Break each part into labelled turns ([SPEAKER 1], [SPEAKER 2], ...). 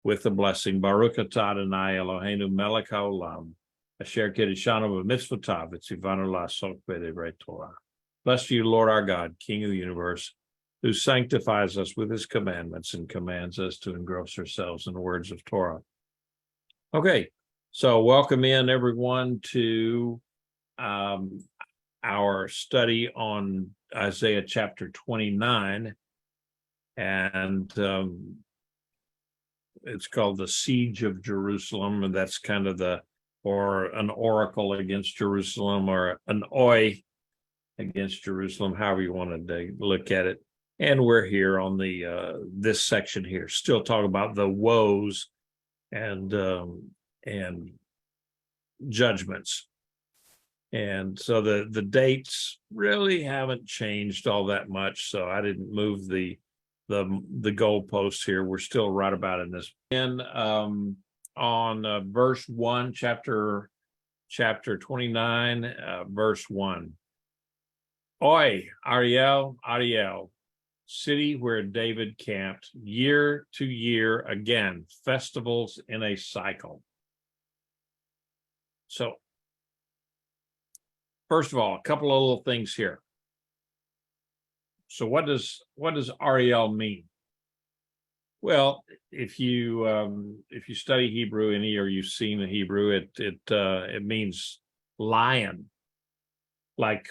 [SPEAKER 1] with the blessing. Baruch atah Adonai Eloheinu melech haolam, asher kiddushanu b'mitzvotav v'tzivanu la'asok b'divrei Torah. Blessed are you, Lord our God, King of the universe, who sanctifies us with his commandments and commands us to engross ourselves in the words of Torah. Okay, so welcome in everyone to our study on Isaiah chapter 29, and it's called the Siege of Jerusalem, and that's kind of or an oracle against Jerusalem, or an oi against Jerusalem, however you wanted to look at it. And we're here on the this section here, still talking about the woes and judgments. And so the dates really haven't changed all that much, so I didn't move the goalposts here. We're still right about in this. And on verse 1, chapter 29, verse 1. Oi, Ariel, Ariel, city where David camped, year to year again, festivals in a cycle. So, first of all, a couple of little things here. So what does Ariel mean? Well, if you study Hebrew any, or you've seen the Hebrew, it means lion, like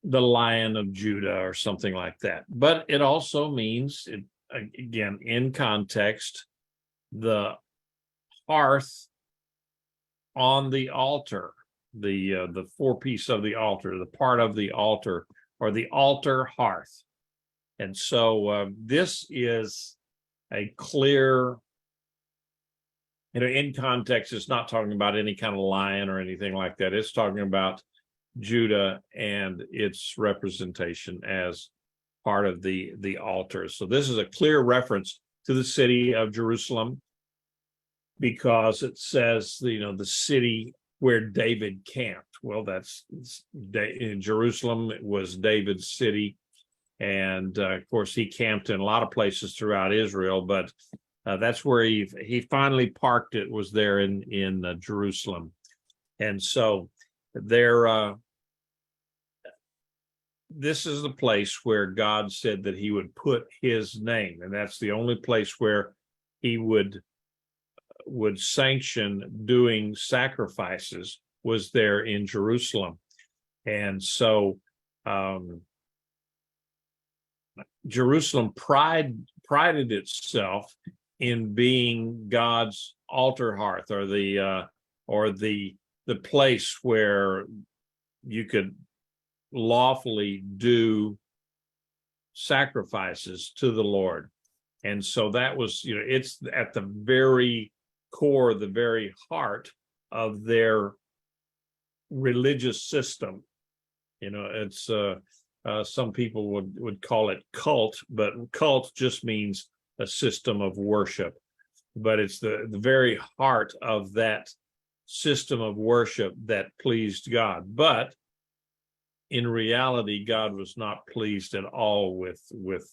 [SPEAKER 1] the Lion of Judah or something like that. But it also means, again, in context, the hearth on the altar, the forepiece of the altar, the part of the altar, or the altar hearth. And so this is a clear, in context, it's not talking about any kind of lion or anything like that. It's talking about Judah and its representation as part of the altar. So this is a clear reference to the city of Jerusalem, because it says, the city where David camped. Well, in Jerusalem, it was David's city. And of course, he camped in a lot of places throughout Israel, but that's where he finally parked it, was there in Jerusalem. And so this is the place where God said that he would put his name, and that's the only place where he would sanction doing sacrifices, was there in Jerusalem. And so Jerusalem prided itself in being God's altar hearth, or the place where you could lawfully do sacrifices to the Lord. And so that was, it's at the very core, the very heart of their religious system. It's some people would call it cult, but cult just means a system of worship. But it's the very heart of that system of worship that pleased God. But in reality, God was not pleased at all with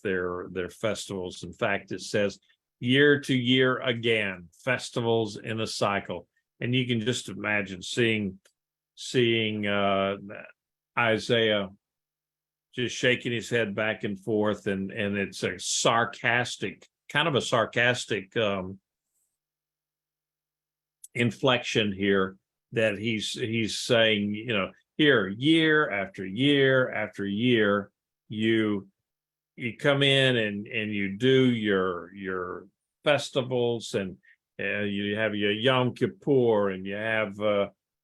[SPEAKER 1] their festivals. In fact, it says year to year again, festivals in a cycle. And you can just imagine seeing Isaiah just shaking his head back and forth, and it's a sarcastic inflection here, that he's saying, here, year after year after year, you come in and you do your festivals, and you have your Yom Kippur, and you have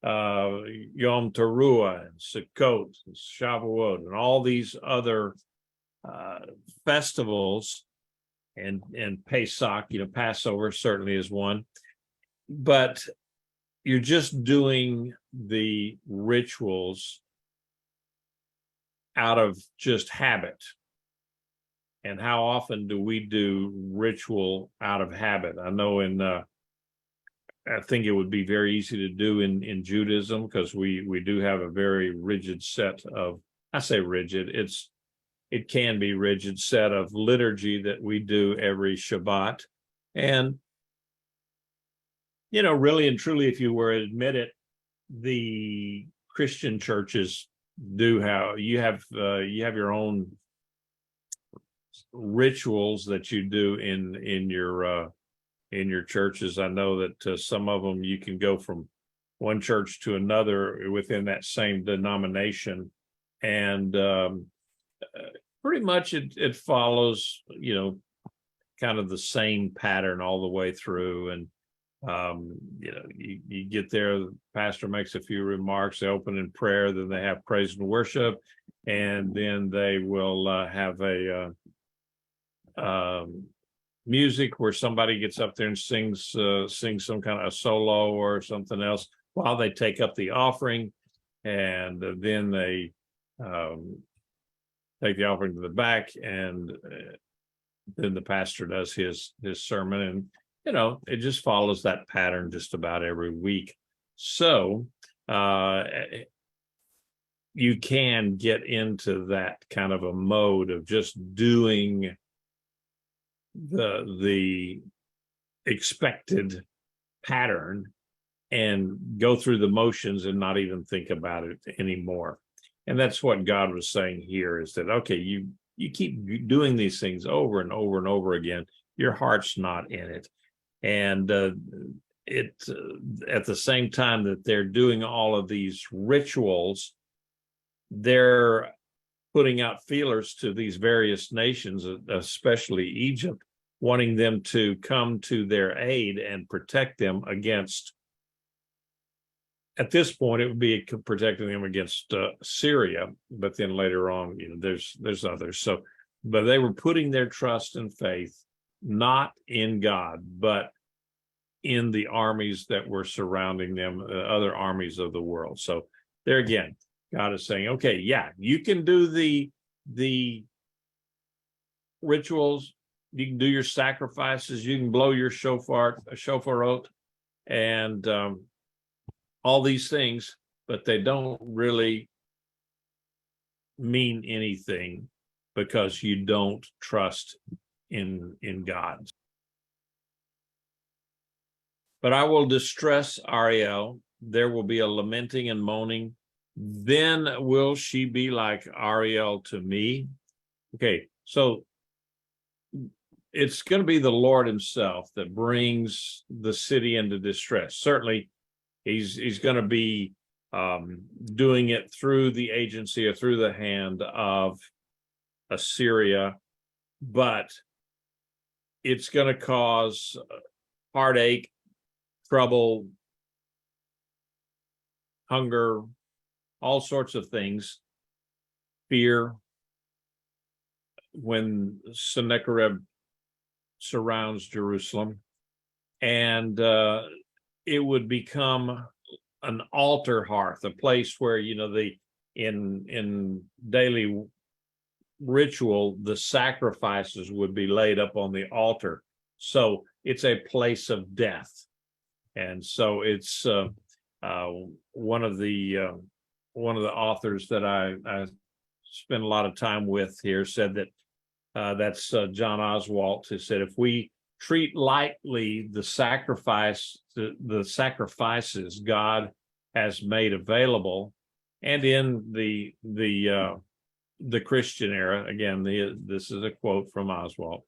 [SPEAKER 1] Yom Teruah and Sukkot and Shavuot and all these other festivals, and Pesach, Passover certainly is one, but you're just doing the rituals out of just habit. And how often do we do ritual out of habit? I know I think it would be very easy to do in Judaism, because we do have a very rigid set of, I say rigid, it can be rigid set of liturgy that we do every Shabbat. And really and truly, if you were to admit it, the Christian churches do have you have your own rituals that you do in your churches. I know that some of them you can go from one church to another within that same denomination, and pretty much it follows kind of the same pattern all the way through. And you get there, the pastor makes a few remarks, they open in prayer, then they have praise and worship, and then they will have a music where somebody gets up there and sings some kind of a solo or something else while they take up the offering, and then they take the offering to the back, and then the pastor does his sermon, and it just follows that pattern just about every week. So you can get into that kind of a mode of just doing the expected pattern and go through the motions and not even think about it anymore. And that's what God was saying here, is that, okay, you keep doing these things over and over and over again, your heart's not in it. And it at the same time that they're doing all of these rituals, they're putting out feelers to these various nations, especially Egypt, wanting them to come to their aid and protect them against, at this point, it would be protecting them against Syria, but then later on, there's others. So, but they were putting their trust and faith not in God, but in the armies that were surrounding them, other armies of the world. So there again, God is saying, okay, yeah, you can do the rituals, you can do your sacrifices, you can blow your shofarot, and all these things, but they don't really mean anything because you don't trust in God. But I will distress Ariel, there will be a lamenting and moaning, then will she be like Ariel to me. Okay, so it's going to be the Lord himself that brings the city into distress. Certainly, he's going to be doing it through the agency or through the hand of Assyria, but it's going to cause heartache, trouble, hunger, all sorts of things, fear, when Sennacherib surrounds Jerusalem, and it would become an altar hearth, a place where in daily ritual the sacrifices would be laid up on the altar. So it's a place of death, and so it's one of the authors that I spend a lot of time with here said that that's John Oswalt, who said, if we treat lightly the sacrifices God has made available, and in the Christian era, again, this is a quote from Oswalt,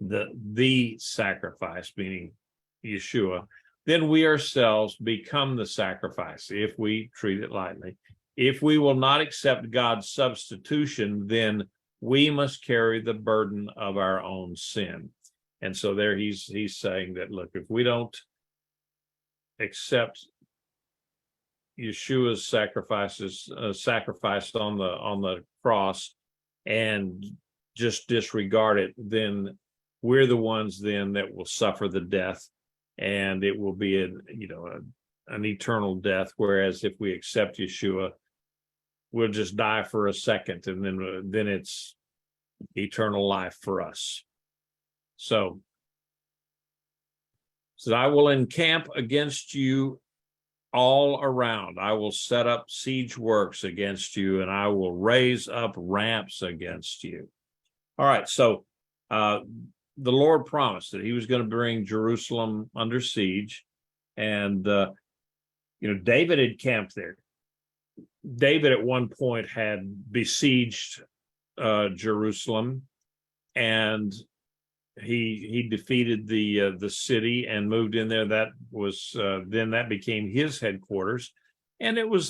[SPEAKER 1] the sacrifice, meaning Yeshua, then we ourselves become the sacrifice if we treat it lightly. If we will not accept God's substitution, then we must carry the burden of our own sin. And so there he's saying that, look, if we don't accept Yeshua's sacrifice on the cross and just disregard it, then we're the ones then that will suffer the death, and it will be an eternal death. Whereas if we accept Yeshua, we'll just die for a second, and then it's eternal life for us. So I will encamp against you all around. I will set up siege works against you, and I will raise up ramps against you. All right, so the Lord promised that he was going to bring Jerusalem under siege, And David had camped there. David at one point had besieged Jerusalem, and he defeated the city and moved in there. That was then that became his headquarters, and it was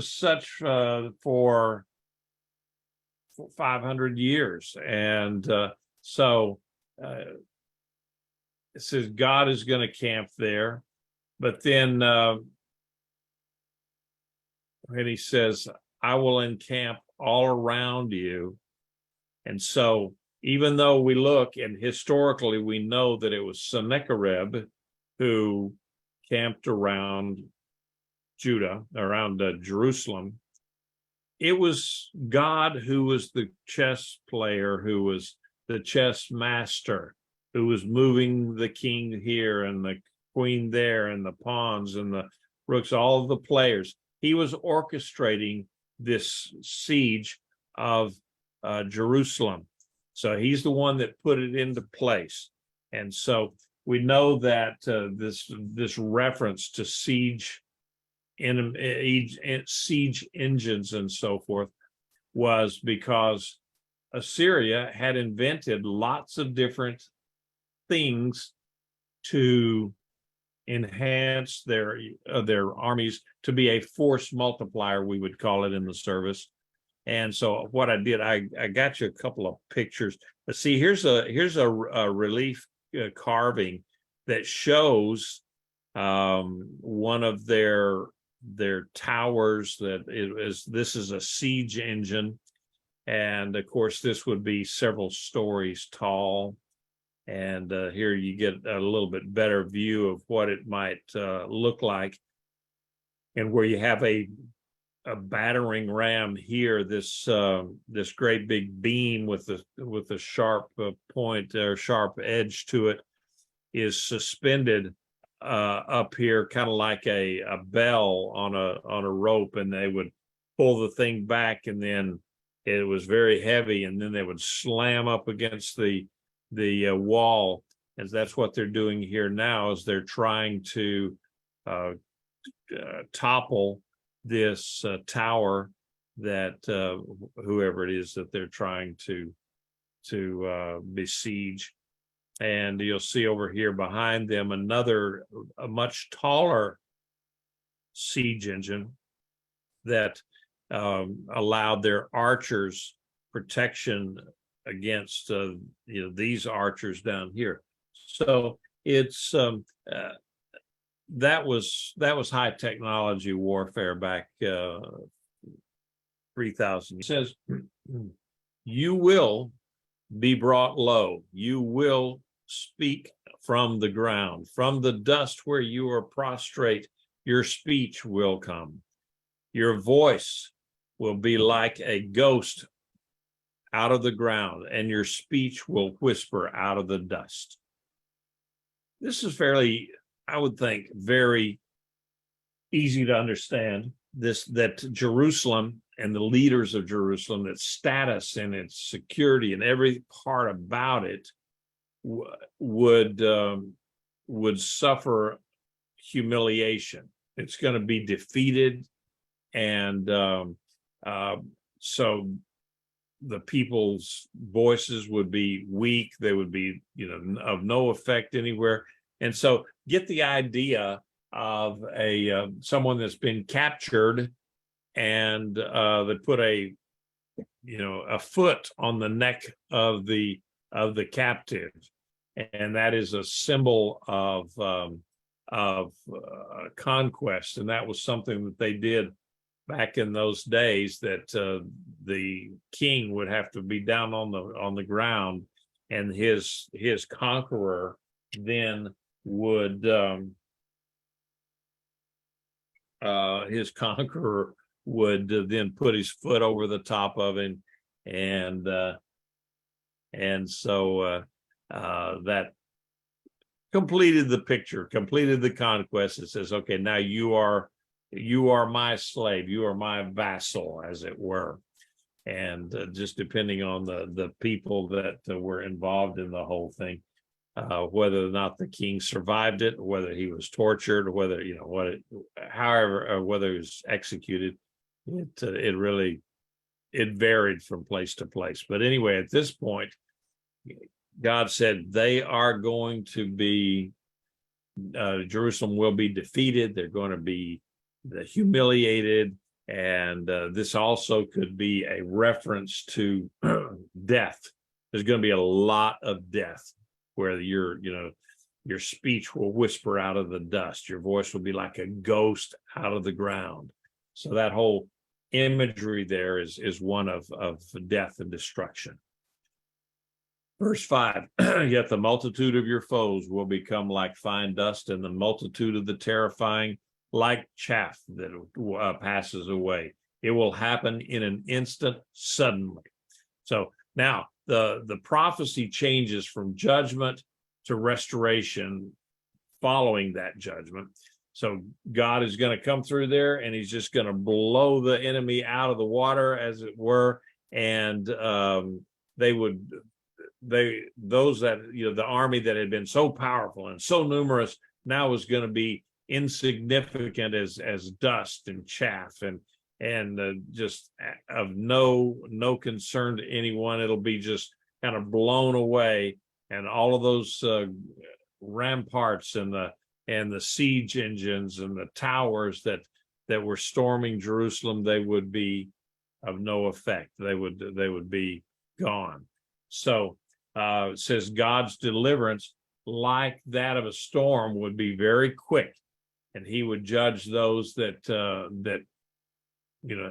[SPEAKER 1] such for 500 years. And so it says God is going to camp there, but then and he says, I will encamp all around you. And so even though we look, and historically we know that it was Sennacherib who camped around Judah, around Jerusalem, it was God who was the chess player, who was the chess master, who was moving the king here and the queen there and the pawns and the rooks, all of the players. He was orchestrating this siege of Jerusalem. So he's the one that put it into place. And so we know that this reference to siege engines and so forth was because Assyria had invented lots of different things to enhance their armies, to be a force multiplier, we would call it in the service. And so what I did, I got you a couple of pictures. Let's see, here's a relief carving that shows one of their towers. This is a siege engine, and of course this would be several stories tall. And here you get a little bit better view of what it might look like. And where you have a battering ram here, this great big beam with a sharp point or sharp edge to it is suspended up here, kind of like a bell on a rope, and they would pull the thing back, and then it was very heavy, and then they would slam up against the wall. And that's what they're doing here now, is they're trying to topple this tower that whoever it is that they're trying to besiege. And you'll see over here behind them a much taller siege engine that allowed their archers protection against these archers down here. So it's that was high technology warfare back 3,000. It says, you will be brought low. You will speak from the ground, from the dust where you are prostrate. Your speech will come. Your voice will be like a ghost out of the ground, and your speech will whisper out of the dust. This is fairly, I would think, very easy to understand. That Jerusalem and the leaders of Jerusalem, its status and its security and every part about it would suffer humiliation. It's going to be defeated, and so the people's voices would be weak. They would be, of no effect anywhere. And so get the idea of someone that's been captured, and they put a foot on the neck of the captive, and that is a symbol of conquest. And that was something that they did back in those days, that the king would have to be down on the ground, and his conqueror then would then put his foot over the top of him, and so that completed the picture, completed the conquest. It says, okay, now you are my slave, you are my vassal, as it were. And just depending on the people that were involved in the whole thing. whether or not the king survived it, or whether he was tortured, or whether, whether he was executed. It really, it varied from place to place. But anyway, at this point, God said they are going to be, Jerusalem will be defeated. They're going to be humiliated. And this also could be a reference to death. There's going to be a lot of death where your speech will whisper out of the dust. Your voice will be like a ghost out of the ground. So that whole imagery there is one of death and destruction. Verse 5, yet the multitude of your foes will become like fine dust, and the multitude of the terrifying like chaff that passes away. It will happen in an instant, suddenly. So now the prophecy changes from judgment to restoration following that judgment. So God is going to come through there, and he's just going to blow the enemy out of the water, as it were. And those that, the army that had been so powerful and so numerous now was going to be insignificant as dust and chaff, and just of no concern to anyone. It'll be just kind of blown away, and all of those ramparts and the siege engines and the towers that were storming Jerusalem, they would be of no effect. They would be gone. So it says God's deliverance, like that of a storm, would be very quick, and he would judge those that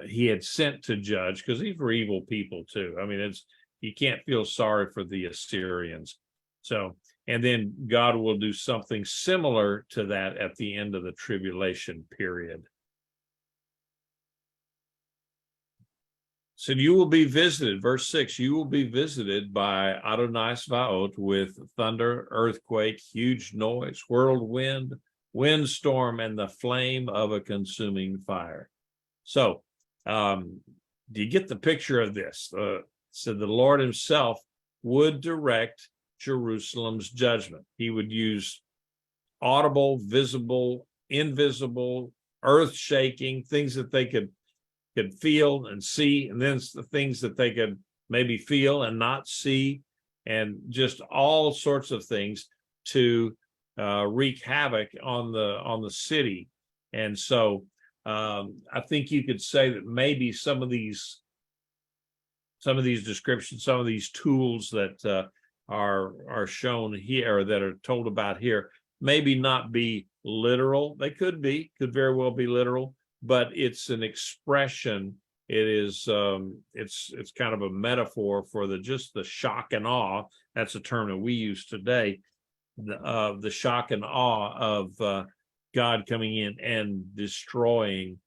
[SPEAKER 1] he had sent to judge, because these were evil people too. I mean, you can't feel sorry for the Assyrians. So, and then God will do something similar to that at the end of the tribulation period. So you will be visited, verse 6, you will be visited by Adonai Svaot with thunder, earthquake, huge noise, whirlwind, windstorm, and the flame of a consuming fire. So do you get the picture of this? So the Lord himself would direct Jerusalem's judgment. He would use audible, visible, invisible, earth-shaking, things that they could feel and see, and then the things that they could maybe feel and not see, and just all sorts of things to wreak havoc on the city. And so I think you could say that maybe some of these descriptions, some of these tools that are shown here, or that are told about here, maybe not be literal. They could very well be literal, but it's an expression. It is it's kind of a metaphor for just the shock and awe. That's a term that we use today, the shock and awe of God coming in and destroying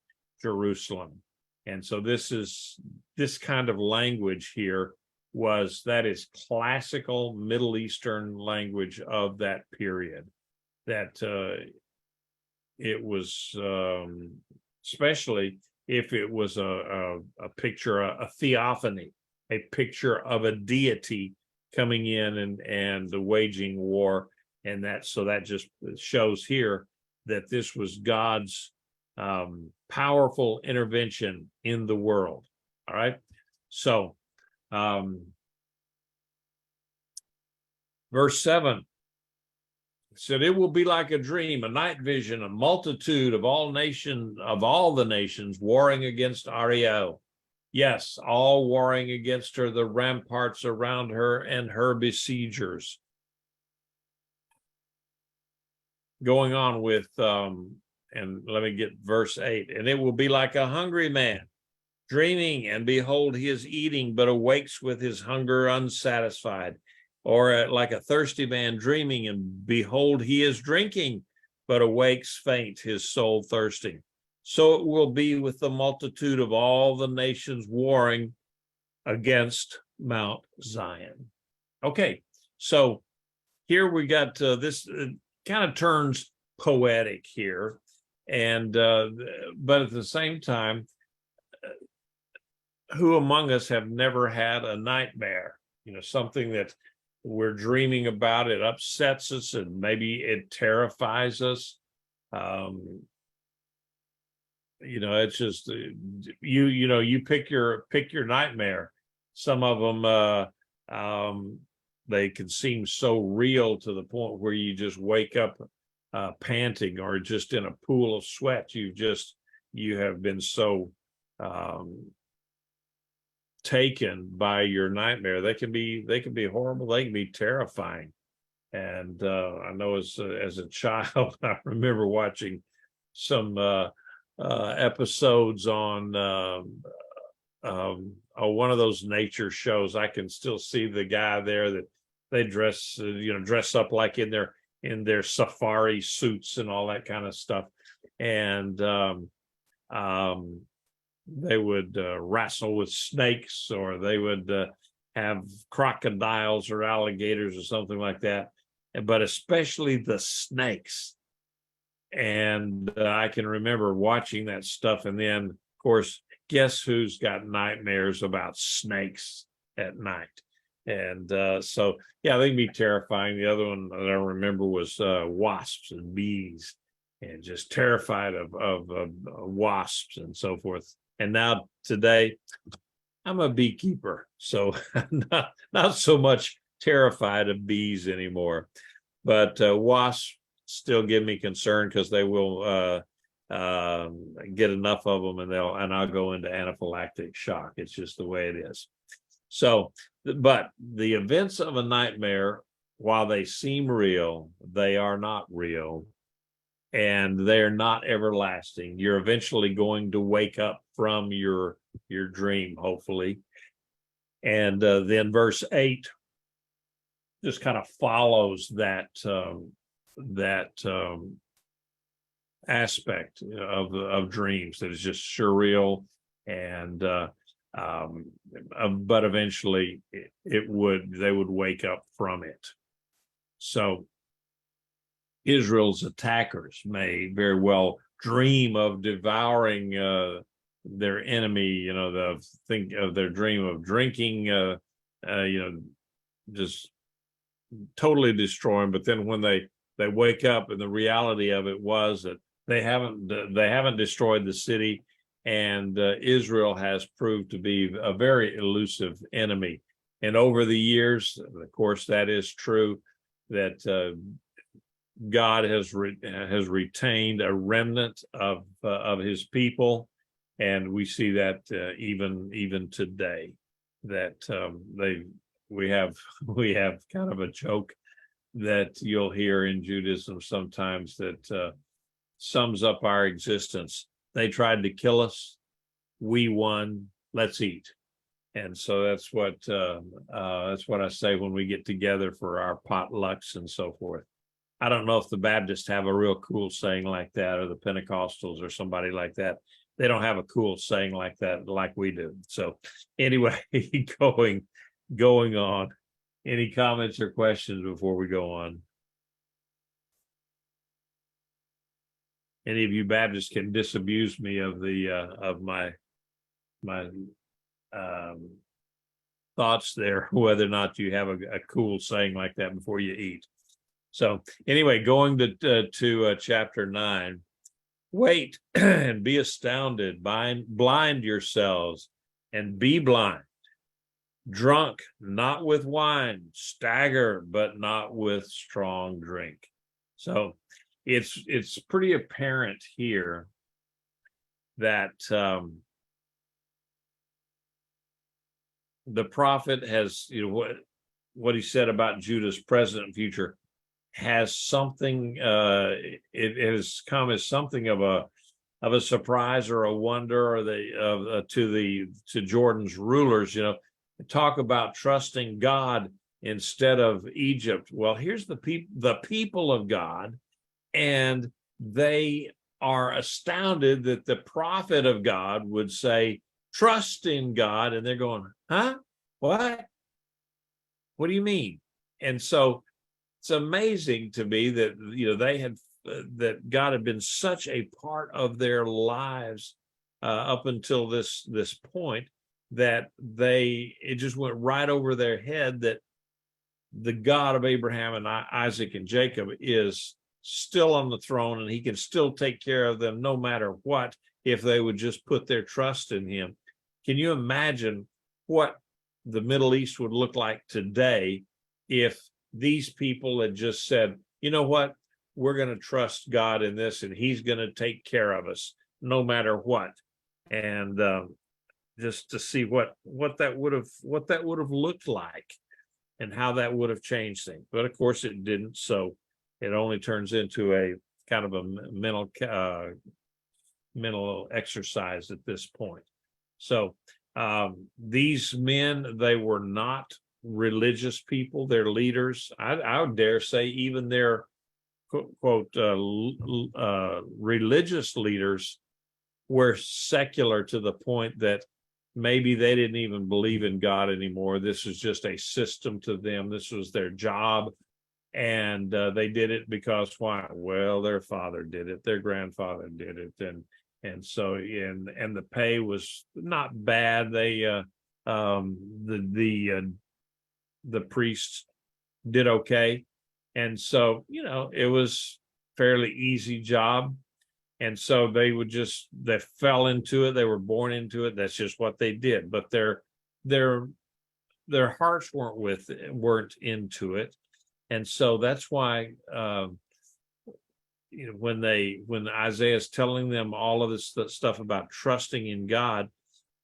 [SPEAKER 1] Jerusalem. And so this kind of language here that is classical Middle Eastern language of that period, that it was especially if it was a picture, a theophany, a picture of a deity coming in and waging war. And that just shows here that this was God's powerful intervention in the world. All right. So verse 7 said, it will be like a dream, a night vision, a multitude of all the nations warring against Ariel. Yes, all warring against her, the ramparts around her and her besiegers. Going on with, and let me get verse 8. And it will be like a hungry man dreaming, and behold, he is eating, but awakes with his hunger unsatisfied. Or like a thirsty man dreaming, and behold, he is drinking, but awakes faint, his soul thirsting. So it will be with the multitude of all the nations warring against Mount Zion. Okay, so here we got this kind of turns poetic here, and but at the same time, who among us have never had a nightmare? Something that we're dreaming about, it upsets us, and maybe it terrifies us. It's just you pick your nightmare. Some of them they can seem so real to the point where you just wake up panting, or just in a pool of sweat. You have been so taken by your nightmare. They can be horrible. They can be terrifying. And I know as a child, I remember watching some episodes on one of those nature shows. I can still see the guy there that they dress up like in their safari suits and all that kind of stuff. And they would wrestle with snakes, or they would have crocodiles or alligators or something like that, but especially the snakes. And I can remember watching that stuff. And then, of course, guess who's got nightmares about snakes at night? And so, yeah, they can be terrifying. The other one that I remember was wasps and bees, and just terrified of wasps and so forth. And now today, I'm a beekeeper, so I'm not so much terrified of bees anymore. But wasps still give me concern, because they will get enough of them, and I'll go into anaphylactic shock. It's just the way it is. So, but the events of a nightmare, while they seem real, they are not real, and they're not everlasting. You're eventually going to wake up from your dream, hopefully. And then verse 8 just kind of follows that aspect of dreams that is just surreal, and but eventually they would wake up from it. So Israel's attackers may very well dream of devouring their enemy. Think of their dream of drinking, just totally destroying. But then when they wake up, and the reality of it was that they haven't destroyed the city, and Israel has proved to be a very elusive enemy. And over the years, of course, that is true, that God has retained a remnant of his people, and we see that even today, that we have kind of a joke that you'll hear in Judaism sometimes that sums up our existence. They tried to kill us, we won. Let's eat. And so that's what I say when we get together for our potlucks and so forth. I don't know if the Baptists have a real cool saying like that, or the Pentecostals or somebody like that. They don't have a cool saying like that like we do. So anyway, going on. Any comments or questions before we go on? Any of you Baptists can disabuse me of my thoughts there, whether or not you have a cool saying like that before you eat. So anyway, going to chapter 9. Wait and be astounded, blind yourselves and be blind. Drunk, not with wine, stagger, but not with strong drink. So it's pretty apparent here that the prophet has, what he said about Judah's present and future has something. It has come as something of a surprise or a wonder, or to Jordan's rulers. Talk about trusting God instead of Egypt. Well, here's the people of God, and they are astounded that the prophet of God would say, trust in God, and they're going, huh? What do you mean? And so it's amazing to me that they had that God had been such a part of their lives up until this point, that it just went right over their head that the God of Abraham and Isaac and Jacob is still on the throne, and he can still take care of them no matter what, if they would just put their trust in him. Can you imagine what the Middle East would look like today if these people had just said, you know what, we're going to trust God in this, and he's going to take care of us no matter what. And just to see what that would have looked like and how that would have changed things. But of course it didn't. So it only turns into a kind of a mental exercise at this point. So these men, they were not religious people. Their leaders, I would dare say, even their quote religious leaders were secular to the point that maybe they didn't even believe in God anymore. This was just a system to them. This was their job. And they did it because why? Well, their father did it, their grandfather did it, and so and the pay was not bad. They the priests did okay, and so it was fairly easy job, and so they fell into it. They were born into it. That's just what they did. But their hearts weren't into it. And so that's why when Isaiah is telling them all of this stuff about trusting in God,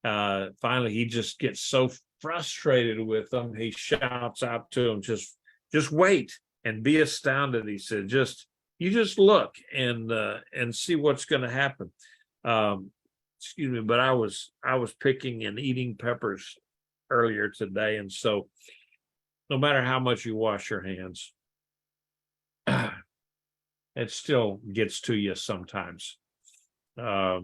[SPEAKER 1] finally he just gets so frustrated with them. He shouts out to them, just wait and be astounded. He said, you just look and see what's going to happen. Excuse me, but I was picking and eating peppers earlier today, and so no matter how much you wash your hands, it still gets to you sometimes. But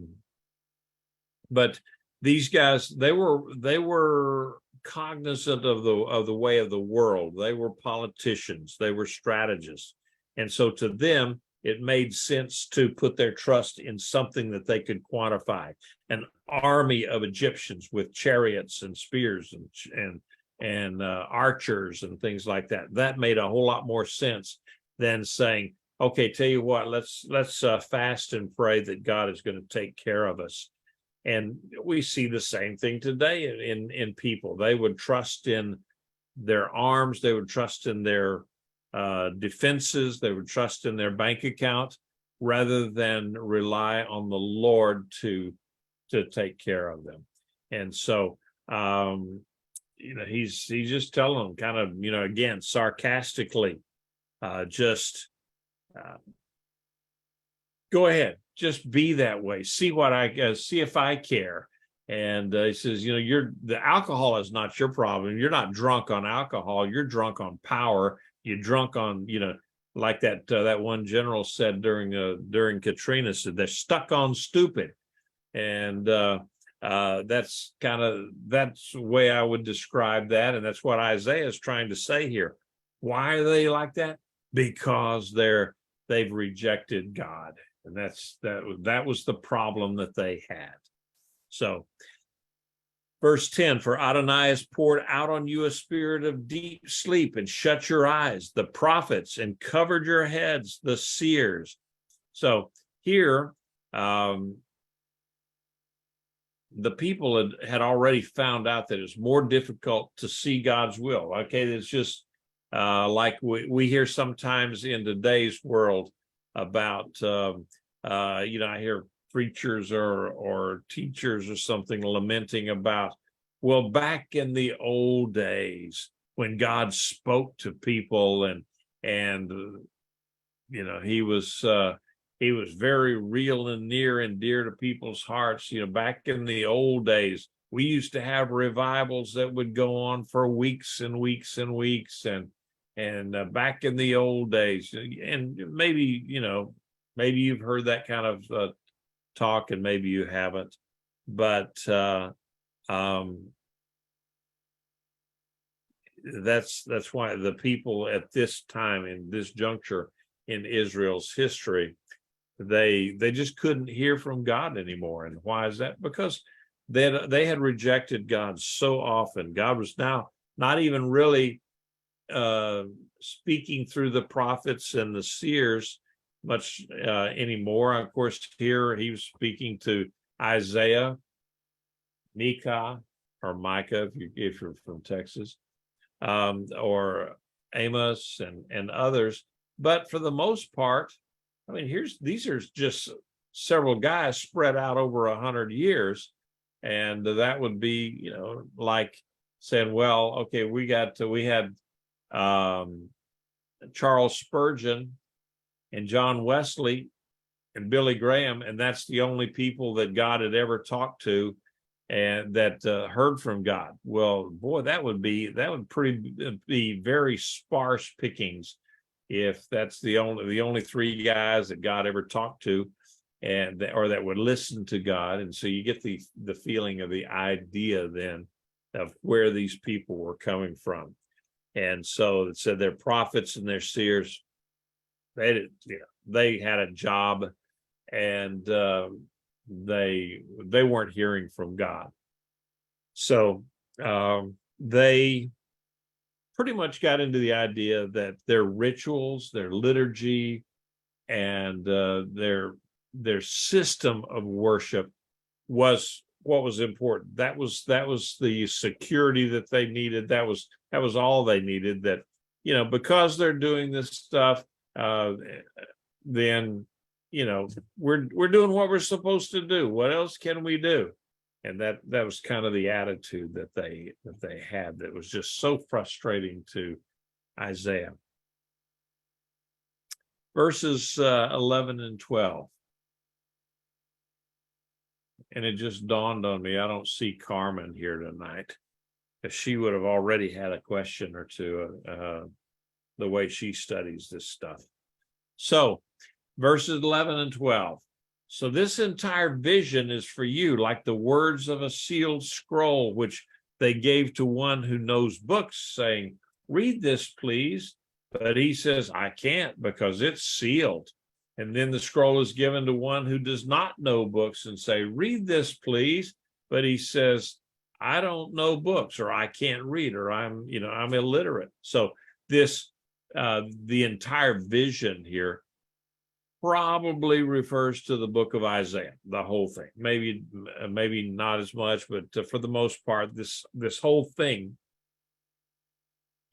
[SPEAKER 1] these guys, they were cognizant of the way of the world. They were politicians. They were strategists. And so to them, it made sense to put their trust in something that they could quantify. An army of Egyptians with chariots and spears and archers and things like that. That made a whole lot more sense than saying, okay, tell you what, let's fast and pray that God is going to take care of us. And we see the same thing today in people. They would trust in their arms. They would trust in their defenses. They would trust in their bank account rather than rely on the Lord to take care of them. And so, he's just telling them kind of, again, sarcastically, go ahead, just be that way. See see if I care. And he says, the alcohol is not your problem. You're not drunk on alcohol. You're drunk on power. You're drunk on, like that one general said during Katrina, said they're stuck on stupid. And that's the way I would describe that. And that's what Isaiah is trying to say here. Why are they like that? Because they've rejected God. And that was the problem that they had. So verse 10, for Adonai has poured out on you a spirit of deep sleep and shut your eyes, the prophets, and covered your heads, the seers. So here, the people had already found out that it's more difficult to see God's will. Okay, it's just like we hear sometimes in today's world about, I hear preachers or teachers or something lamenting about, well, back in the old days when God spoke to people and he was very real and near and dear to people's hearts. Back in the old days, we used to have revivals that would go on for weeks and weeks and weeks. And back in the old days, and maybe you've heard that kind of talk, and maybe you haven't. But that's why the people at this time, in this juncture in Israel's history, they just couldn't hear from God anymore. And why is that? Because they had rejected God so often. God was now not even really speaking through the prophets and the seers much anymore. Of course, here he was speaking to Isaiah, Micah, or Micah, if you're from Texas, or Amos and others. But for the most part, I mean, these are just several guys spread out over 100 years. And that would be, like saying, well, okay, we had Charles Spurgeon and John Wesley and Billy Graham, and that's the only people that God had ever talked to and that heard from God. Well, boy, that would be very sparse pickings if that's the only three guys that God ever talked to, or that would listen to God. And so you get the feeling of the idea then of where these people were coming from. And so it said their prophets and their seers, they had a job, and they weren't hearing from God. So they pretty much got into the idea that their rituals, their liturgy, and their system of worship was what was important. That was the security that they needed. That was all they needed. That, because they're doing this stuff, then we're doing what we're supposed to do. What else can we do? And that was kind of the attitude that they had, that was just so frustrating to Isaiah. Verses 11 and 12. And it just dawned on me, I don't see Carmen here tonight, because she would have already had a question or two, the way she studies this stuff. So verses 11 and 12. So this entire vision is for you, like the words of a sealed scroll, which they gave to one who knows books, saying, read this, please. But he says, I can't, because it's sealed. And then the scroll is given to one who does not know books, and say, read this, please. But he says, I don't know books, or I can't read, or I'm illiterate. So this, the entire vision here probably refers to the book of Isaiah, the whole thing. Maybe not as much, but for the most part, this whole thing,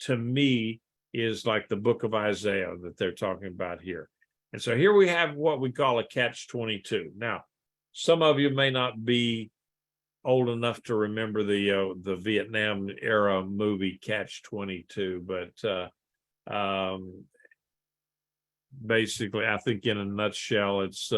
[SPEAKER 1] to me, is like the book of Isaiah that they're talking about here. And so here we have what we call a catch-22. Now, some of you may not be old enough to remember the Vietnam era movie Catch-22, but basically, I think in a nutshell, it's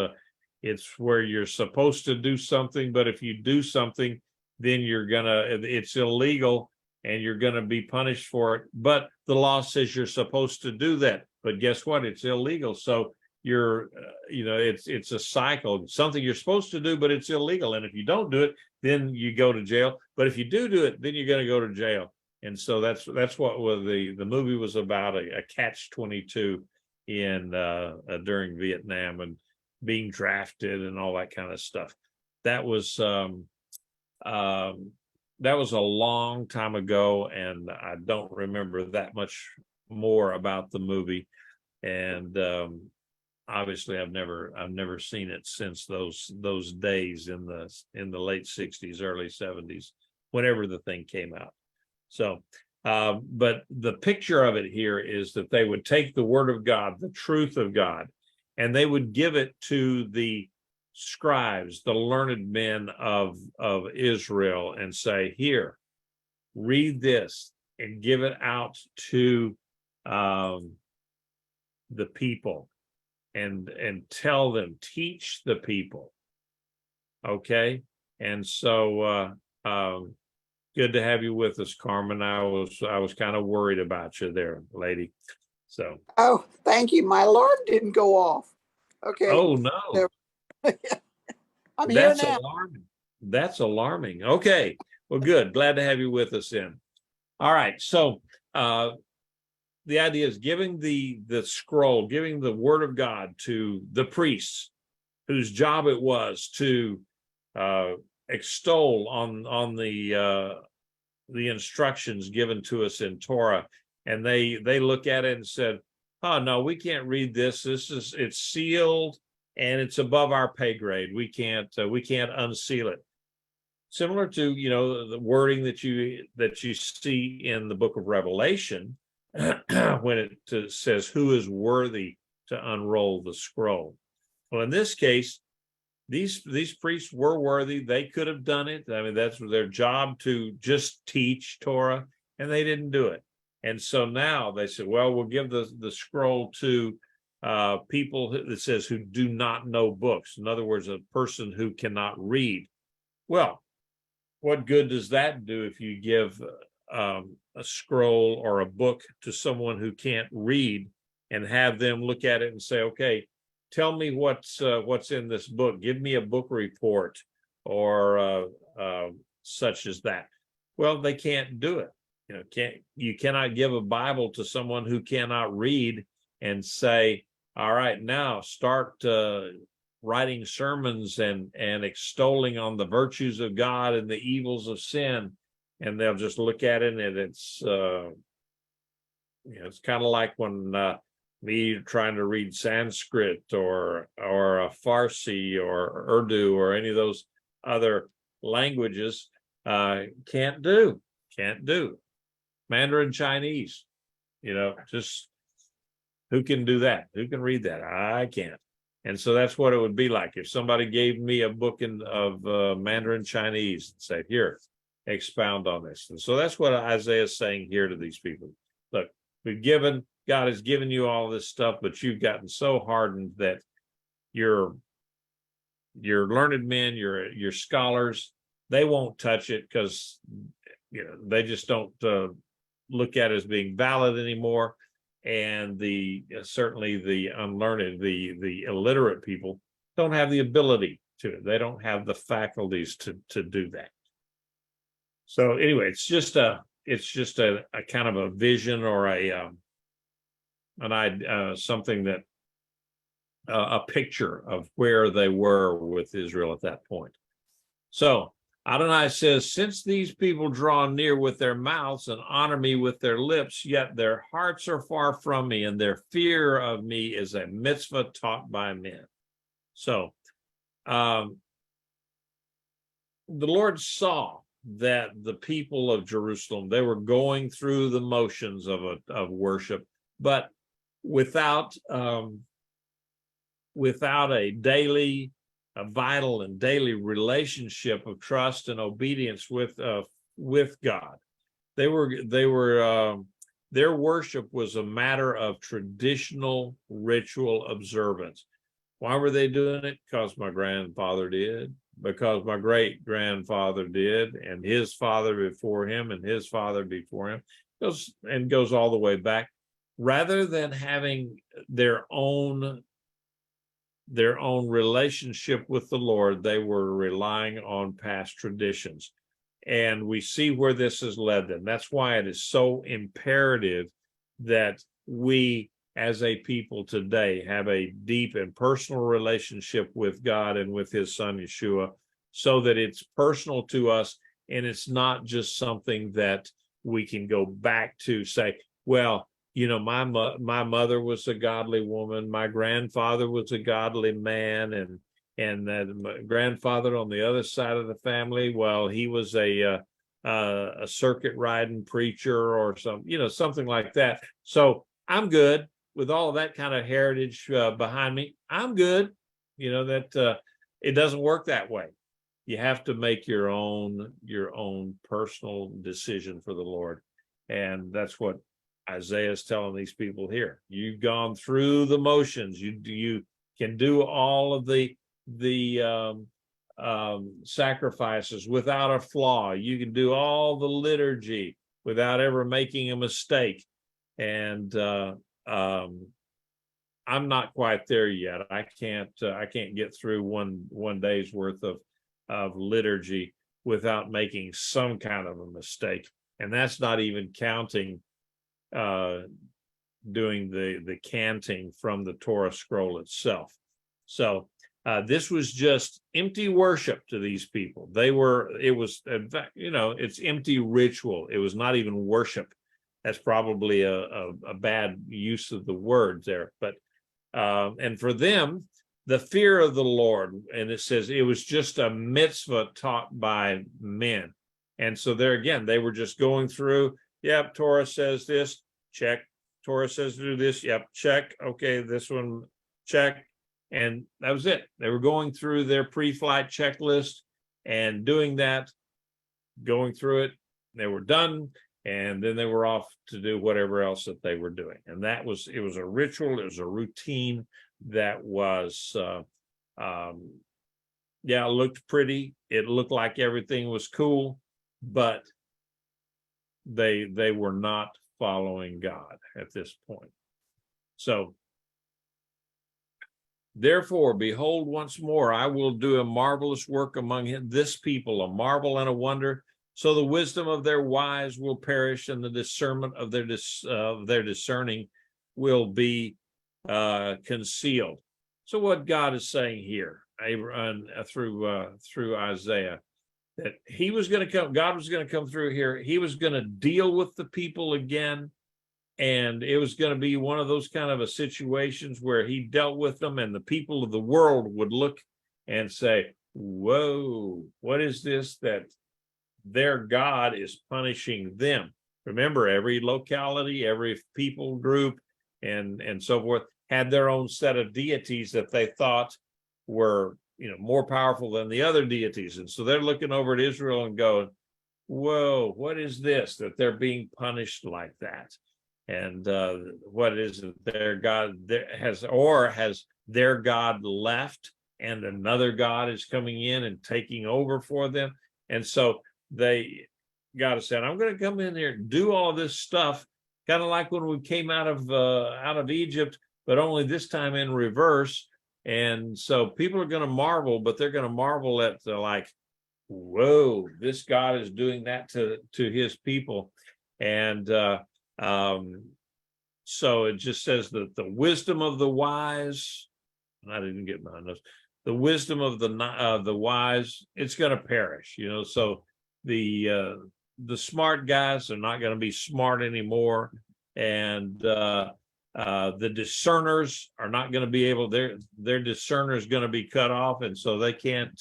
[SPEAKER 1] where you're supposed to do something, but if you do something, then it's illegal and you're gonna be punished for it. But the law says you're supposed to do that. But guess what? It's illegal. So it's a cycle, something you're supposed to do, but it's illegal. And if you don't do it, then you go to jail. But if you do it, then you're going to go to jail. And so that's what the movie was about, a catch-22 during Vietnam and being drafted and all that kind of stuff. That was a long time ago, and I don't remember that much more about the movie. And obviously, I've never seen it since those days in the late 60s, early 70s, whenever the thing came out. So, but the picture of it here is that they would take the word of God, the truth of God, and they would give it to the scribes, the learned men of Israel, and say, here, read this, and give it out to the people. And tell them, teach the people. Okay, and so good to have you with us, Carmen. I was kind of worried about you there, lady. So.
[SPEAKER 2] Oh, thank you. My alarm didn't go off. Okay.
[SPEAKER 1] Oh no.
[SPEAKER 2] I'm
[SPEAKER 1] That's
[SPEAKER 2] here now.
[SPEAKER 1] alarming. That's alarming. Okay. Well, good. Glad to have you with us in. All right. So. The idea is giving the scroll, giving the word of God to the priests, whose job it was to extol on the instructions given to us in Torah, and they look at it and said, oh no, we can't read this. It's sealed and it's above our pay grade. We can't unseal it. Similar to, the wording that you see in the book of Revelation when it says who is worthy to unroll the scroll. Well, in this case, these priests were worthy. They could have done it. I mean, that's their job, to just teach Torah, and they didn't do it. And so now they said, well, we'll give the scroll to people that says who do not know books. In other words, a person who cannot read. Well, what good does that do if you give a scroll or a book to someone who can't read and have them look at it and say, okay, tell me what's in this book. Give me a book report or such as that. Well, they can't do it. You cannot give a Bible to someone who cannot read and say, all right, now start writing sermons and extolling on the virtues of God and the evils of sin. And they'll just look at it, and it's it's kind of like when me trying to read Sanskrit or a Farsi or Urdu or any of those other languages. Can't do Mandarin Chinese, just who can do that? Who can read that? I can't. And so that's what it would be like if somebody gave me a book of Mandarin Chinese and said, here, expound on this. And so that's what Isaiah is saying here to these people. Look, God has given you all this stuff, but you've gotten so hardened that your learned men, your scholars, they won't touch it because they just don't look at it as being valid anymore. And certainly the unlearned, the illiterate people don't have the ability to it. They don't have the faculties to do that. So anyway, it's just a kind of a vision or something that a picture of where they were with Israel at that point. So Adonai says, since these people draw near with their mouths and honor me with their lips, yet their hearts are far from me, and their fear of me is a mitzvah taught by men. So the Lord saw that the people of Jerusalem, they were going through the motions of worship, but without a vital and daily relationship of trust and obedience with God. Their worship was a matter of traditional ritual observance. Why were they doing it? Because my grandfather did, because my great grandfather did, and his father before him, and his father before him, goes all the way back, rather than having their own relationship with the Lord. They were relying on past traditions. And we see where this has led them. That's why it is so imperative that we as a people today have a deep and personal relationship with God and with his son Yeshua, so that it's personal to us and it's not just something that we can go back to say, well, my mother was a godly woman, my grandfather was a godly man, and my grandfather on the other side of the family, well, he was a circuit riding preacher or something like that. So I'm good with all of that kind of heritage behind me. I'm good. That it doesn't work that way. You have to make your own personal decision for the Lord, and that's what Isaiah is telling these people here. You've gone through the motions. You can do all of the sacrifices without a flaw. You can do all the liturgy without ever making a mistake. And I'm not quite there yet. I can't get through one day's worth of liturgy without making some kind of a mistake. And that's not even counting doing the canting from the Torah scroll itself. So this was just empty worship to these people. It's empty ritual. It was not even worship. That's probably a bad use of the words there. But and for them, the fear of the Lord, and it says it was just a mitzvah taught by men. And so there again, they were just going through, yep, Torah says this, check. Torah says to do this, yep, check. Okay, this one, check. And that was it. They were going through their pre-flight checklist and doing that, going through it. They were done, and then they were off to do whatever else that they were doing. And it was a ritual, it was a routine that was, yeah, it looked pretty. It looked like everything was cool, but they were not following God at this point. So, therefore, behold, once more, I will do a marvelous work among this people, a marvel and a wonder. So the wisdom of their wise will perish, and the discernment of their discerning will be concealed. So what God is saying here, through Isaiah, that he was going to come, God was going to come through here. He was going to deal with the people again. And it was going to be one of those kind of a situations where he dealt with them, and the people of the world would look and say, whoa, what is this that their God is punishing them? Remember, every locality, every people group, and so forth had their own set of deities that they thought were, more powerful than the other deities. And so they're looking over at Israel and going, whoa, what is this that they're being punished like that? And what is it their God has their God left and another God is coming in and taking over for them? And so God said, I'm going to come in there and do all of this stuff, kind of like when we came out of Egypt, but only this time in reverse. And so people are going to marvel, but they're going to marvel at like, whoa, this God is doing that to his people. And so it just says that the wisdom of the wise, and I didn't get my notes, the wisdom of the wise, it's going to perish, so the smart guys are not going to be smart anymore, and the discerners are not going to be able, their discerner is going to be cut off, and so they can't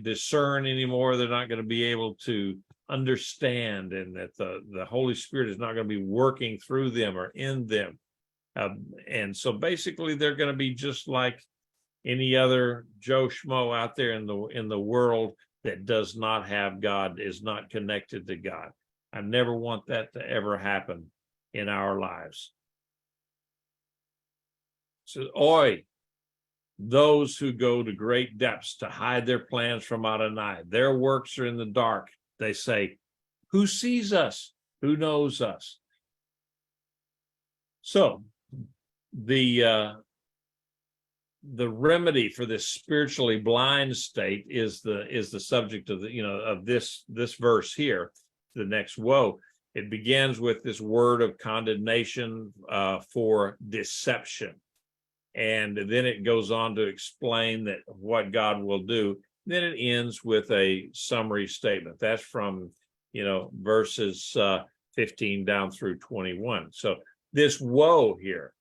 [SPEAKER 1] discern anymore. They're not going to be able to understand, and that the Holy Spirit is not going to be working through them or in them. And so basically they're going to be just like any other Joe Schmo out there in the world that does not have God, is not connected to God. I never want that to ever happen in our lives. So, oi, those who go to great depths to hide their plans from Adonai, their works are in the dark. They say, who sees us? Who knows us? So the remedy for this spiritually blind state is the subject of of this verse here, the next woe. It begins with this word of condemnation for deception. And then it goes on to explain that what God will do. Then it ends with a summary statement. That's from, verses 15 down through 21. So this woe here,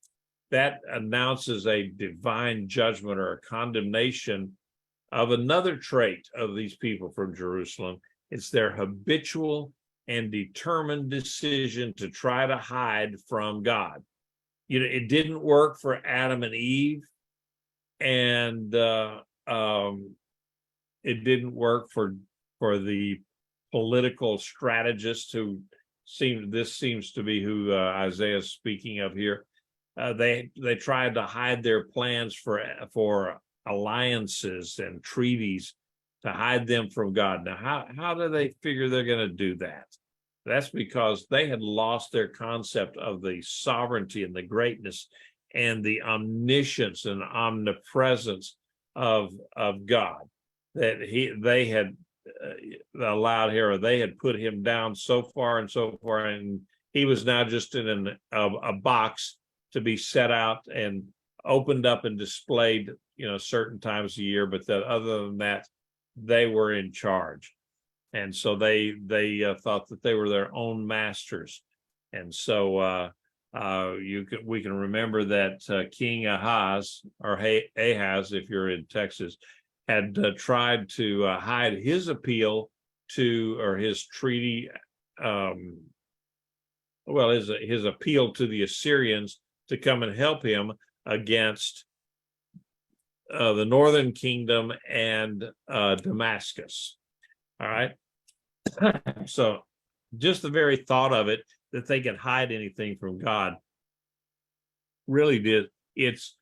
[SPEAKER 1] that announces a divine judgment or a condemnation of another trait of these people from Jerusalem. It's their habitual and determined decision to try to hide from God. It didn't work for Adam and Eve, and it didn't work for the political strategists who seems to be who Isaiah is speaking of here. They tried to hide their plans for alliances and treaties, to hide them from God. Now, how do they figure they're going to do that? That's because they had lost their concept of the sovereignty and the greatness and the omniscience and omnipresence of God. That they had allowed here, or they had put him down so far, and he was now just in a box to be set out and opened up and displayed, certain times a year. But that other than that, they were in charge, and so they thought that they were their own masters. And so we can remember that King Ahaz, or Ahaz, if you're in Texas, had tried to hide his appeal to, or his treaty, his appeal to the Assyrians to come and help him against the northern kingdom and Damascus. All right. So just the very thought of it, that they can hide anything from God, really did. It's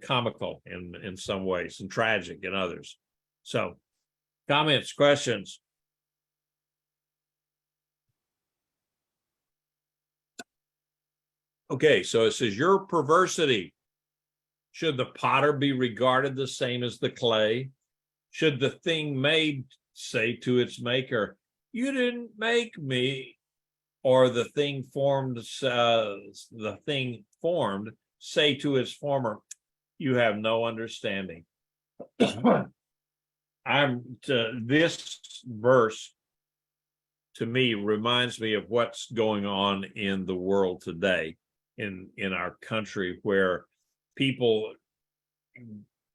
[SPEAKER 1] comical in some ways and tragic in others. So, comments, questions? Okay, so it says, your perversity. Should the potter be regarded the same as the clay? Should the thing made say to its maker, you didn't make me? Or the thing formed say to its former, you have no understanding. This verse to me reminds me of what's going on in the world today, in our country, where people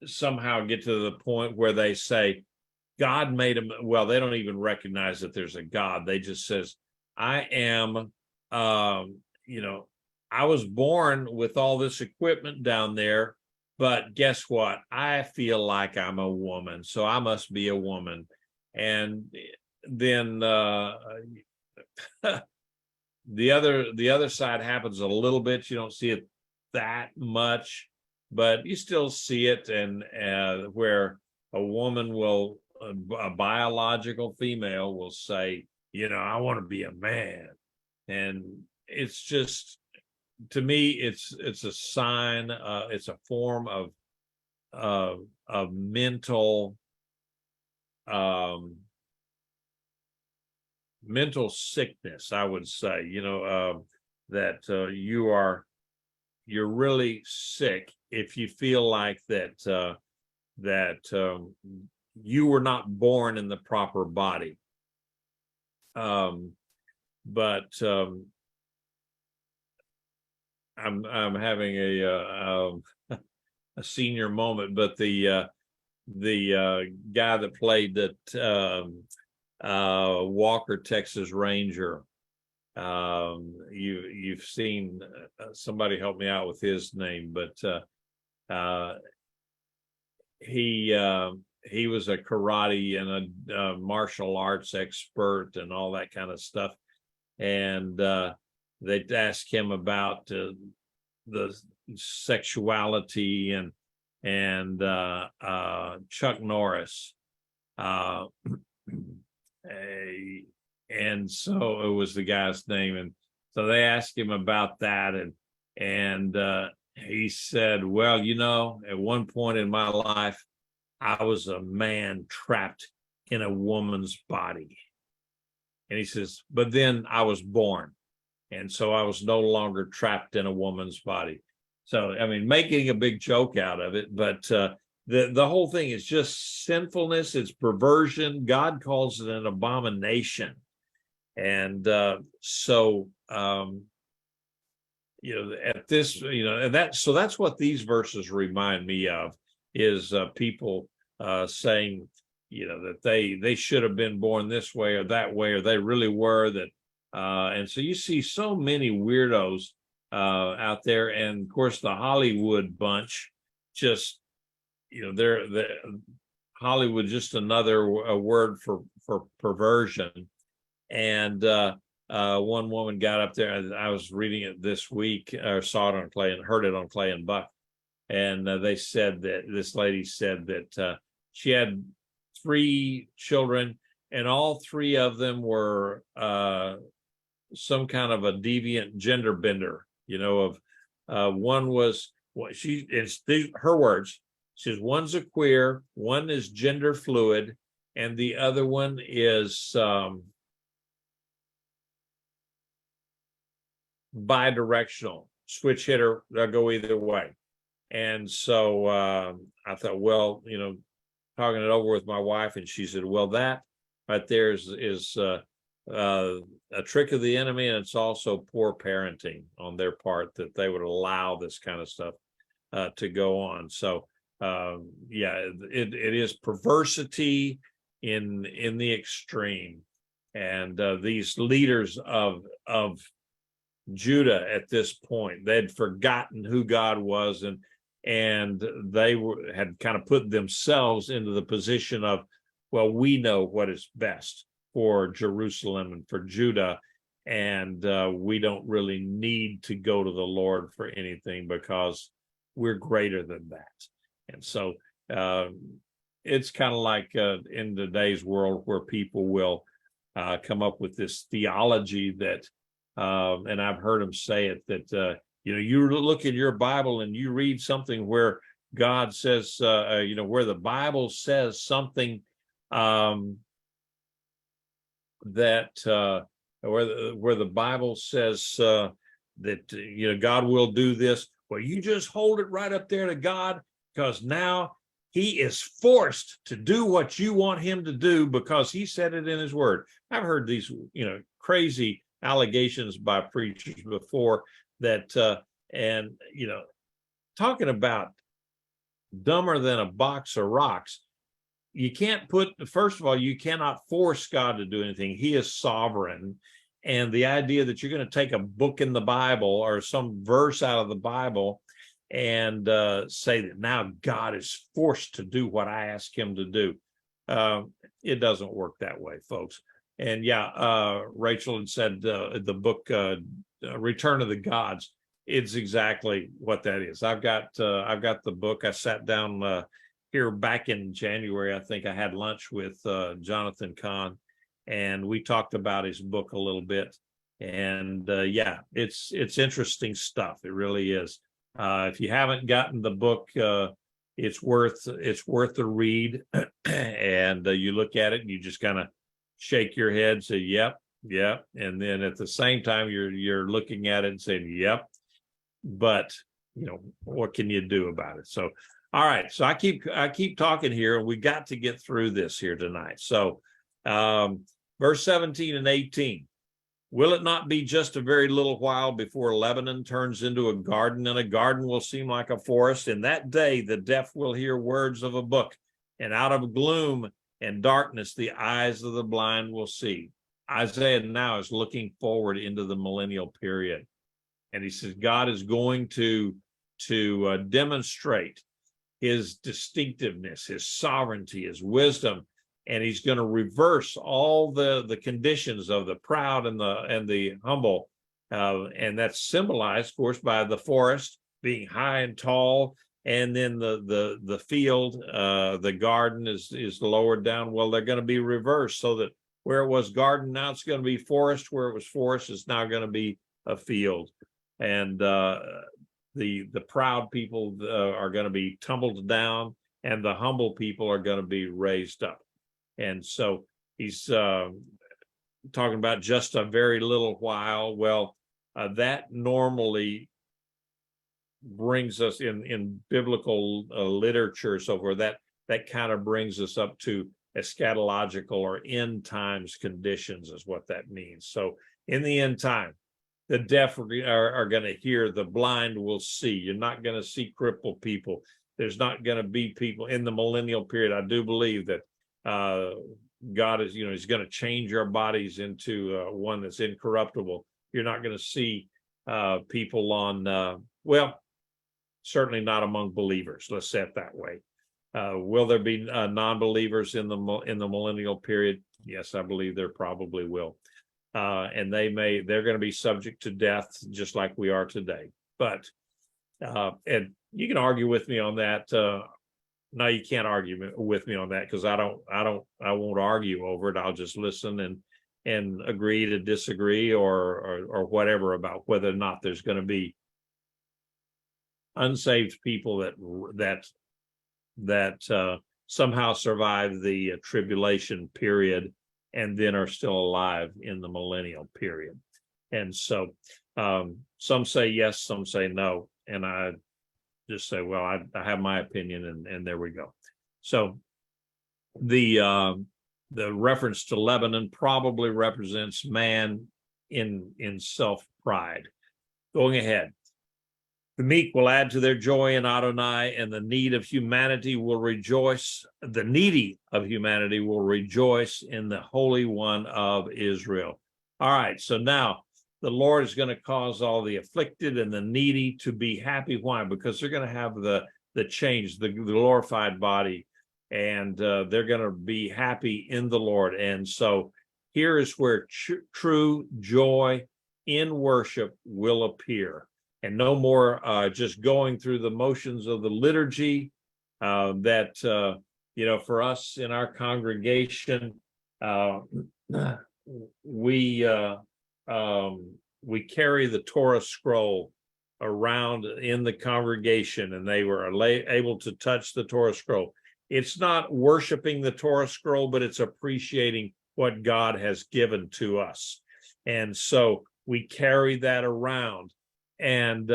[SPEAKER 1] somehow get to the point where they say God made them. Well, they don't even recognize that there's a God. They just says, I am, I was born with all this equipment down there, but guess what? I feel like I'm a woman, so I must be a woman. And then the other side happens a little bit. You don't see it that much, but you still see it, and where a woman will, a biological female will say, I want to be a man. And it's just, to me, it's a sign, it's a form of mental sickness, I would say, that you're really sick if you feel like that you were not born in the proper body. But I'm having a senior moment. But the guy that played that Walker, Texas Ranger, you've seen, somebody help me out with his name, but he was a karate and a martial arts expert and all that kind of stuff. And they'd ask him about the sexuality, and Chuck Norris. And so it was the guy's name. And so they asked him about that. And he said, well, at one point in my life, I was a man trapped in a woman's body. And he says, but then I was born. And so I was no longer trapped in a woman's body. So, making a big joke out of it, but the whole thing is just sinfulness. It's perversion. God calls it an abomination. And so at this, so that's what these verses remind me of, is people saying, that they should have been born this way or that way, or they really were that. And so you see so many weirdos out there. And of course, the Hollywood bunch, just, they're Hollywood, just another word for perversion. And one woman got up there, and I was reading it this week, or saw it on Clay and heard it on Clay and Buck. And they said that this lady said that she had 3 children, and all 3 of them were some kind of a deviant gender bender, one was what her words. She says one's a queer, one is gender fluid, and the other one is bidirectional, switch hitter, they'll go either way. And so I thought, well, talking it over with my wife, and she said, well, that right there is a trick of the enemy, and it's also poor parenting on their part that they would allow this kind of stuff to go on. So yeah, it is perversity in the extreme, and these leaders of Judah at this point, they'd forgotten who God was, and they had kind of put themselves into the position of, well, we know what is best for Jerusalem and for Judah, and we don't really need to go to the Lord for anything because we're greater than that. And so it's kind of like in today's world where people will come up with this theology that, and I've heard them say it, that you look in your Bible and you read something where God says, where the Bible says something that where the Bible says that God will do this. Well, you just hold it right up there to God, because now he is forced to do what you want him to do because he said it in his word. I've heard these crazy allegations by preachers before that and talking about dumber than a box of rocks. You can't first of all, you cannot force God to do anything. He is sovereign. And the idea that you're going to take a book in the Bible or some verse out of the Bible and say that now God is forced to do what I ask him to do, it doesn't work that way, folks. And yeah, Rachel had said the book Return of the Gods. It's exactly what that is. I've got the book. I sat down here back in January. I think I had lunch with Jonathan Kahn, and we talked about his book a little bit. And yeah, it's interesting stuff. It really is. If you haven't gotten the book, it's worth a read. And you look at it and you just kind of shake your head, say, yep, and then at the same time you're looking at it and saying, yep, but what can you do about it? So all right, so I keep talking here, and we got to get through this here tonight. So verse 17 and 18, will it not be just a very little while before Lebanon turns into a garden, and a garden will seem like a forest? In that day the deaf will hear words of a book, and out of gloom and darkness the eyes of the blind will see. Isaiah now is looking forward into the millennial period, and he says God is going to demonstrate his distinctiveness, his sovereignty, his wisdom, and he's going to reverse all the conditions of the proud and the humble, and that's symbolized, of course, by the forest being high and tall, and then the field, the garden is lowered down. Well, they're going to be reversed, so that where it was garden, now it's going to be forest. Where it was forest, is now going to be a field, and the proud people are going to be tumbled down, and the humble people are going to be raised up. And so he's talking about just a very little while. Well, that normally brings us in biblical literature, so forth, that kind of brings us up to eschatological or end times conditions is what that means. So in the end time, the deaf are going to hear, the blind will see. You're not going to see crippled people. There's not going to be people in the millennial period. I do believe that God is, he's going to change our bodies into one that's incorruptible. You're not going to see people on, certainly not among believers. Let's say it that way. Will there be non-believers in the millennial period? Yes, I believe there probably will. And they're going to be subject to death just like we are today. But and you can argue with me on that. No, you can't argue with me on that, because I won't argue over it. I'll just listen and agree to disagree or whatever about whether or not there's going to be unsaved people that somehow survive the tribulation period and then are still alive in the millennial period. And so some say yes, some say no, and I just say, well, I have my opinion, and there we go. So the the reference to Lebanon probably represents man in self-pride. Going ahead. The meek will add to their joy in Adonai, and the need of humanity will rejoice. The needy of humanity will rejoice in the Holy One of Israel. All right, so now the Lord is going to cause all the afflicted and the needy to be happy. Why? Because they're going to have the change, the glorified body, and they're going to be happy in the Lord. And so here is where true joy in worship will appear. And no more just going through the motions of the liturgy that, for us in our congregation, we carry the Torah scroll around in the congregation, and they were able to touch the Torah scroll. It's not worshiping the Torah scroll, but it's appreciating what God has given to us. And so we carry that around. And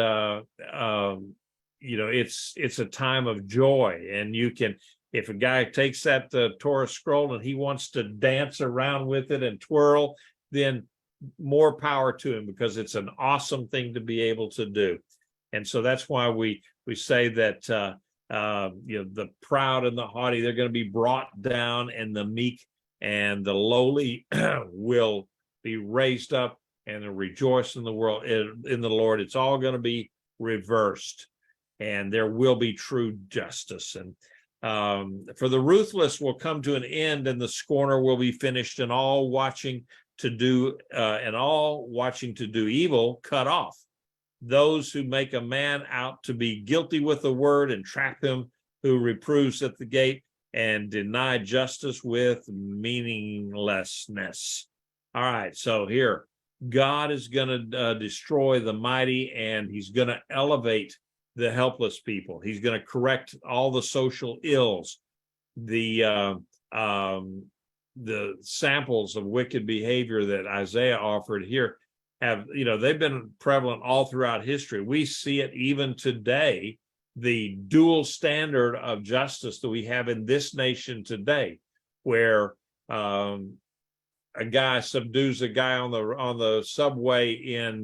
[SPEAKER 1] it's a time of joy, and you can, if a guy takes that Torah scroll and he wants to dance around with it and twirl, then more power to him, because it's an awesome thing to be able to do. And so that's why we say that the proud and the haughty, they're going to be brought down, and the meek and the lowly will be raised up and rejoice in the world, in the Lord. It's all going to be reversed, and there will be true justice. And for the ruthless will come to an end, and the scorner will be finished, and all watching to do evil cut off. Those who make a man out to be guilty with the word and trap him who reproves at the gate, and deny justice with meaninglessness. All right, so here, God is going to destroy the mighty, and he's going to elevate the helpless people. He's going to correct all the social ills, the samples of wicked behavior that Isaiah offered here have, they've been prevalent all throughout history. We see it even today, the dual standard of justice that we have in this nation today, where a guy subdues a guy on the subway in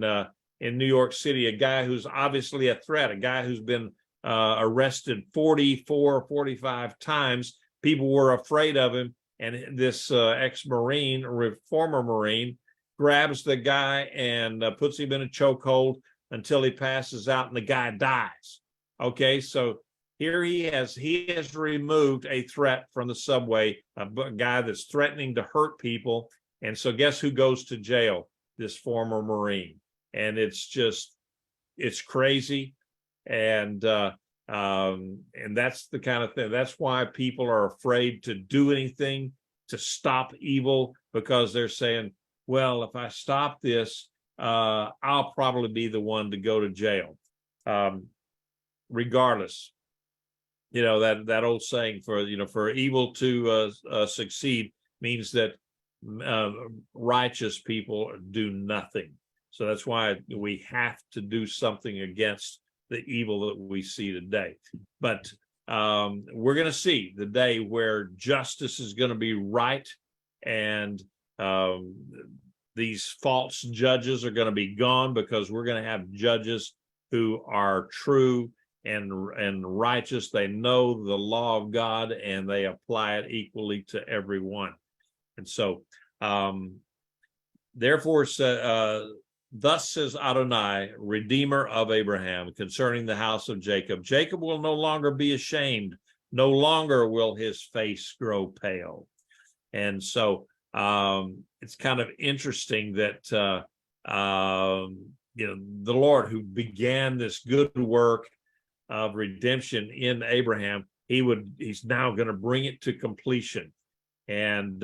[SPEAKER 1] New York City, a guy who's obviously a threat, a guy who's been arrested 44, 45 times. People were afraid of him, and this ex-Marine, former Marine, grabs the guy and puts him in a chokehold until he passes out, and the guy dies. Okay, so here he has removed a threat from the subway, a guy that's threatening to hurt people. And so guess who goes to jail? This former Marine. And it's crazy. And that's the kind of thing. That's why people are afraid to do anything to stop evil, because they're saying, well, if I stop this, I'll probably be the one to go to jail. Regardless, that old saying, for evil to succeed means that righteous people do nothing. So that's why we have to do something against the evil that we see today. But we're going to see the day where justice is going to be right, and these false judges are going to be gone, because we're going to have judges who are true and righteous. They know the law of God, and they apply it equally to everyone. And so, therefore, thus says Adonai, Redeemer of Abraham, concerning the house of Jacob. Jacob will no longer be ashamed. No longer will his face grow pale. And so it's kind of interesting that, the Lord, who began this good work of redemption in Abraham, he's now going to bring it to completion. And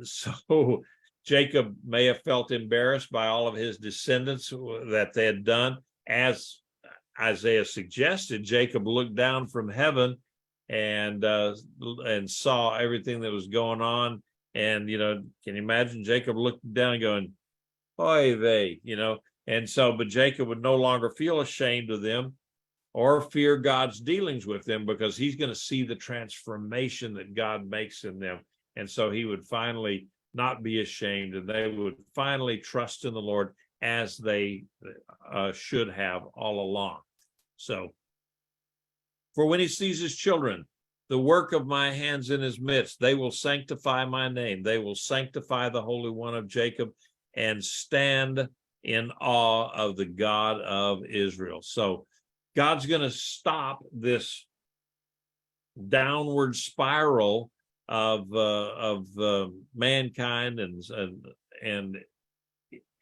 [SPEAKER 1] so Jacob may have felt embarrassed by all of his descendants that they had done. As Isaiah suggested, Jacob looked down from heaven and saw everything that was going on. And, can you imagine Jacob looking down and going, oy vey, and so, but Jacob would no longer feel ashamed of them. or fear God's dealings with them, because he's going to see the transformation that God makes in them. And so he would finally not be ashamed, and they would finally trust in the Lord as they should have all along. So, for when he sees his children, the work of my hands in his midst, they will sanctify my name. They will sanctify the Holy One of Jacob and stand in awe of the God of Israel. So God's going to stop this downward spiral of mankind and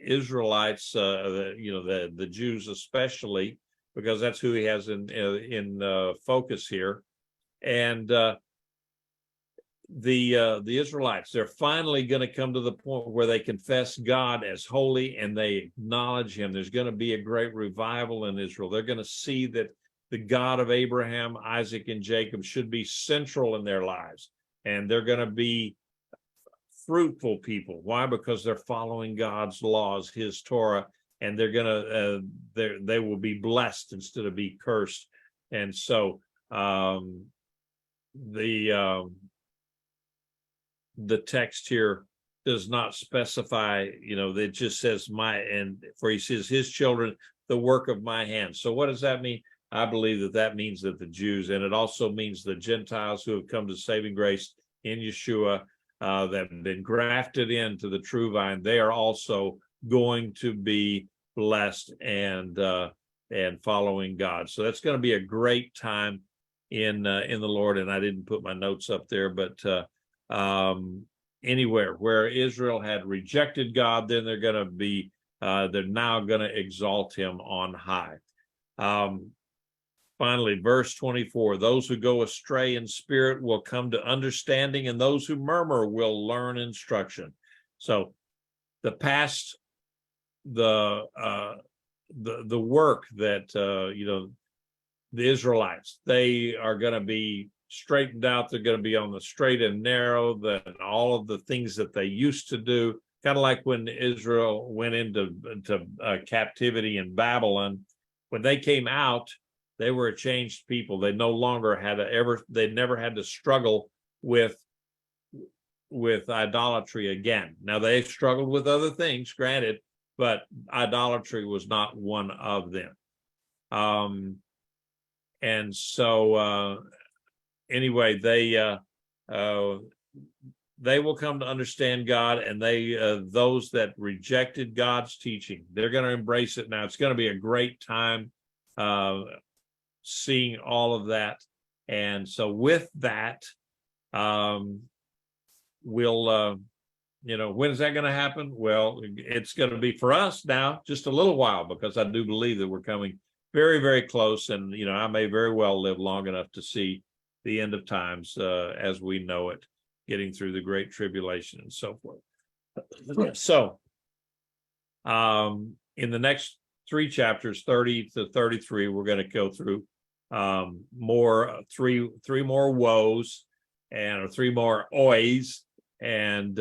[SPEAKER 1] Israelites, the Jews especially, because that's who he has in focus here. And the Israelites, they're finally going to come to the point where they confess God as holy and they acknowledge him. There's going to be a great revival in Israel. They're going to see that the God of Abraham, Isaac, and Jacob should be central in their lives. And they're going to be fruitful people. Why? Because they're following God's laws, his Torah, and they're going to they will be blessed instead of be cursed. And so the text here does not specify, it just says for he says his children, the work of my hands. So what does that mean? I believe that means that the Jews, and it also means the Gentiles who have come to saving grace in Yeshua, that have been grafted into the true vine, they are also going to be blessed and following God. So that's going to be a great time in the Lord. And I didn't put my notes up there, but anywhere where Israel had rejected God, then they're going to be they're now going to exalt him on high. Finally, verse 24, those who go astray in spirit will come to understanding, and those who murmur will learn instruction. So the past, the work that the Israelites, they are going to be straightened out. They're going to be on the straight and narrow, that all of the things that they used to do, kind of like when Israel went into captivity in Babylon. When they came out, they were a changed people. They no longer they never had to struggle with idolatry again. Now, they struggled with other things, granted, but idolatry was not one of them. And so anyway, they will come to understand God, and those that rejected God's teaching, they're going to embrace it now. It's going to be a great time seeing all of that. And so with that, we'll when is that going to happen? Well, it's going to be for us now just a little while, because I do believe that we're coming very, very close, and I may very well live long enough to see the end of times as we know it, getting through the great tribulation and so forth. So in the next 3 chapters, 30 to 33, we're going to go through three more woes, or 3 more oys, and